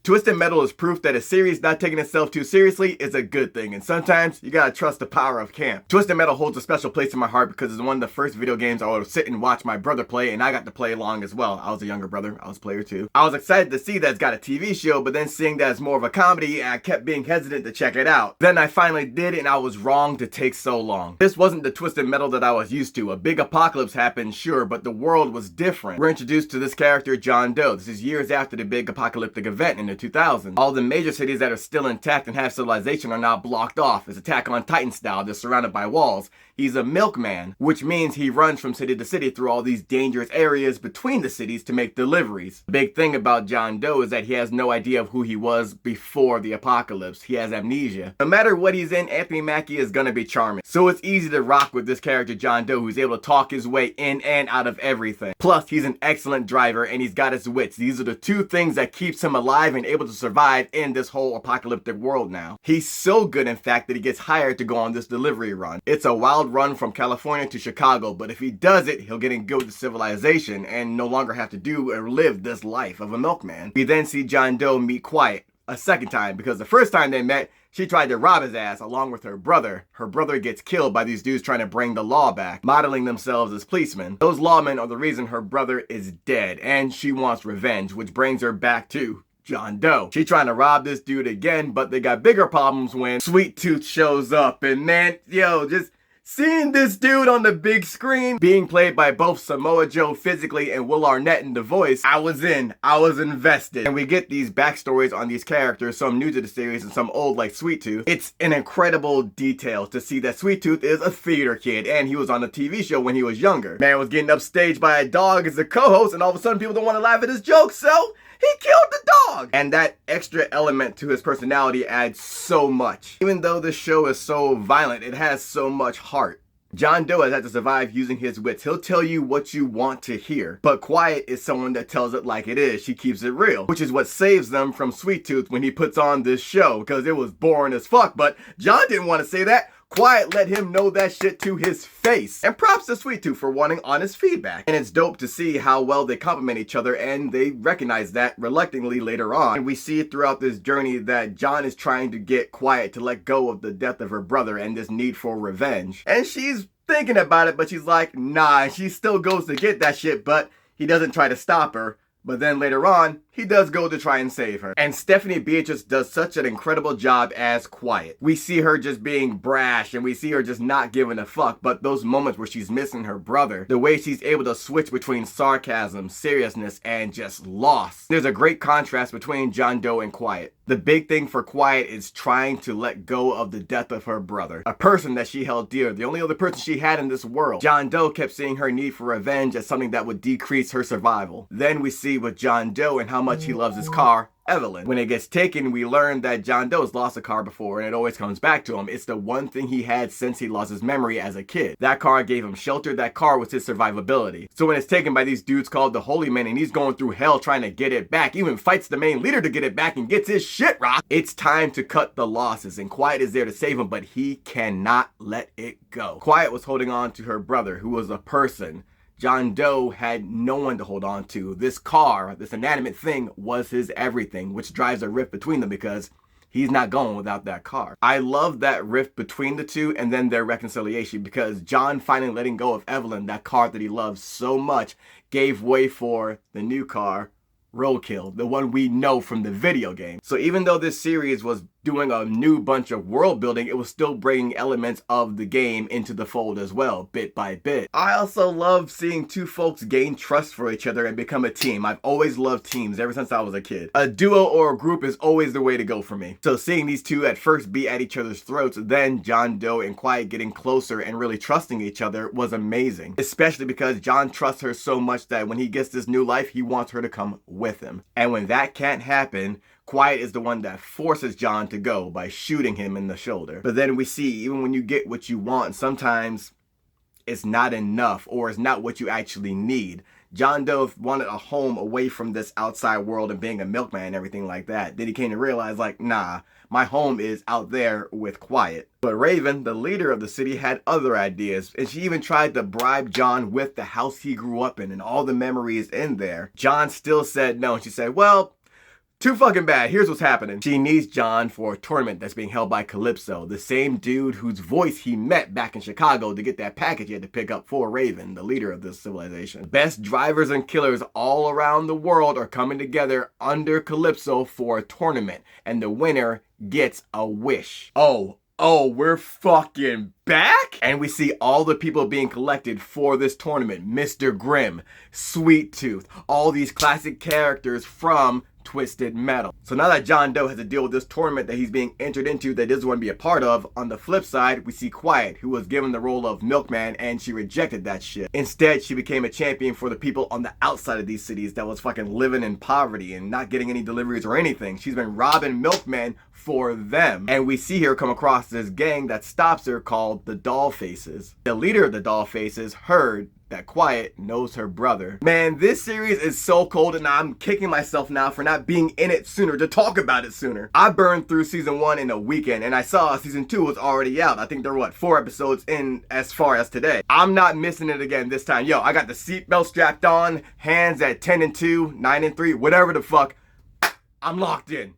Twisted Metal is proof that a series not taking itself too seriously is a good thing, and sometimes you gotta trust the power of camp. Twisted Metal holds a special place in my heart because it's one of the first video games I would sit and watch my brother play, and I got to play along as well. I was a younger brother, I was a player too. I was excited to see that it's got a TV show, but then seeing that it's more of a comedy, I kept being hesitant to check it out. Then I finally did, and I was wrong to take so long. This wasn't the Twisted Metal that I was used to. A big apocalypse happened, sure, but the world was different. We're introduced to this character, John Doe. This is years after the big apocalyptic event in the 2000s. All the major cities that are still intact and have civilization are now blocked off. It's Attack on Titan style. They're surrounded by walls. He's a milkman, which means he runs from city to city through all these dangerous areas between the cities to make deliveries. The big thing about John Doe is that he has no idea of who he was before the apocalypse. He has amnesia. No matter what he's in, Anthony Mackie is gonna be charming. So it's easy to rock with this character, John Doe, who's able to talk his way in and out of everything. Plus, he's an excellent driver and he's got his wits. These are the two things that keeps him alive and able to survive in this whole apocalyptic world now. He's so good, in fact, that he gets hired to go on this delivery run. It's a wild run from California to Chicago, but if he does it, he'll get in good with civilization and no longer have to do or live this life of a milkman. We then see John Doe meet Quiet a second time, because the first time they met, she tried to rob his ass along with her brother. Her brother gets killed by these dudes trying to bring the law back, modeling themselves as policemen. Those lawmen are the reason her brother is dead, and she wants revenge, which brings her back to John Doe. She trying to rob this dude again, but they got bigger problems when Sweet Tooth shows up. And man, yo, just seeing this dude on the big screen, being played by both Samoa Joe physically and Will Arnett in the voice, I was invested. And we get these backstories on these characters, some new to the series and some old like Sweet Tooth. It's an incredible detail to see that Sweet Tooth is a theater kid and he was on a TV show when he was younger. Man was getting upstaged by a dog as a co-host, and all of a sudden people don't want to laugh at his jokes, so he killed the dog! And that extra element to his personality adds so much. Even though this show is so violent, it has so much heart. John Doe has had to survive using his wits. He'll tell you what you want to hear. But Quiet is someone that tells it like it is. She keeps it real. Which is what saves them from Sweet Tooth when he puts on this show, because it was boring as fuck. But John didn't want to say that. Quiet let him know that shit to his face. And props to Sweet Tooth for wanting honest feedback. And it's dope to see how well they complement each other, and they recognize that reluctantly later on. And we see throughout this journey that John is trying to get Quiet to let go of the death of her brother and this need for revenge. And she's thinking about it, but she's like, nah, and she still goes to get that shit, but he doesn't try to stop her. But then later on, he does go to try and save her. And Stephanie Beatrice does such an incredible job as Quiet. We see her just being brash and we see her just not giving a fuck, but those moments where she's missing her brother, the way she's able to switch between sarcasm, seriousness, and just loss. There's a great contrast between John Doe and Quiet. The big thing for Quiet is trying to let go of the death of her brother, a person that she held dear, the only other person she had in this world. John Doe kept seeing her need for revenge as something that would decrease her survival. Then we see with John Doe and how much he loves his car, Evelyn. When it gets taken, we learn that John Doe's lost a car before and it always comes back to him. It's the one thing he had since he lost his memory as a kid. That car gave him shelter. That car was his survivability. So when it's taken by these dudes called the Holy Men and he's going through hell trying to get it back, even fights the main leader to get it back and gets his shit rocked, it's time to cut the losses, and Quiet is there to save him, but he cannot let it go. Quiet was holding on to her brother, who was a person. John Doe had no one to hold on to. This car, this inanimate thing, was his everything, which drives a rift between them because he's not going without that car. I love that rift between the two and then their reconciliation, because John finally letting go of Evelyn, that car that he loves so much, gave way for the new car, Roadkill, the one we know from the video game. So even though this series was doing a new bunch of world building, it was still bringing elements of the game into the fold as well, bit by bit. I also love seeing two folks gain trust for each other and become a team. I've always loved teams ever since I was a kid. A duo or a group is always the way to go for me. So seeing these two at first be at each other's throats, then John Doe and Quiet getting closer and really trusting each other was amazing. Especially because John trusts her so much that when he gets this new life, he wants her to come with him. And when that can't happen, Quiet is the one that forces John to go by shooting him in the shoulder. But then we see, even when you get what you want, sometimes it's not enough, or it's not what you actually need. John Doe wanted a home away from this outside world and being a milkman and everything like that. Then he came to realize, like, nah, my home is out there with Quiet. But Raven, the leader of the city, had other ideas, and she even tried to bribe John with the house he grew up in and all the memories in there. John still said no, and she said, well, Too fucking bad. Here's what's happening. She needs John for a tournament that's being held by Calypso, the same dude whose voice he met back in Chicago to get that package he had to pick up for Raven, the leader of this civilization. Best drivers and killers all around the world are coming together under Calypso for a tournament, and the winner gets a wish. Oh, we're fucking back? And we see all the people being collected for this tournament. Mr. Grimm, Sweet Tooth, all these classic characters from Twisted Metal. So now that John Doe has to deal with this tournament that he's being entered into that he doesn't want to be a part of, on the flip side, we see Quiet, who was given the role of Milkman, and she rejected that shit. Instead, she became a champion for the people on the outside of these cities that was fucking living in poverty and not getting any deliveries or anything. She's been robbing Milkman for them. And we see her come across this gang that stops her called the Dollfaces. The leader of the Dollfaces heard that Quiet knows her brother. Man, this series is so cold, and I'm kicking myself now for not being in it sooner, to talk about it sooner. I burned through season 1 in a weekend, and I saw season 2 was already out. I think there were, 4 episodes in as far as today. I'm not missing it again this time. Yo, I got the seatbelt strapped on, hands at 10 and 2, 9 and 3, whatever the fuck. I'm locked in.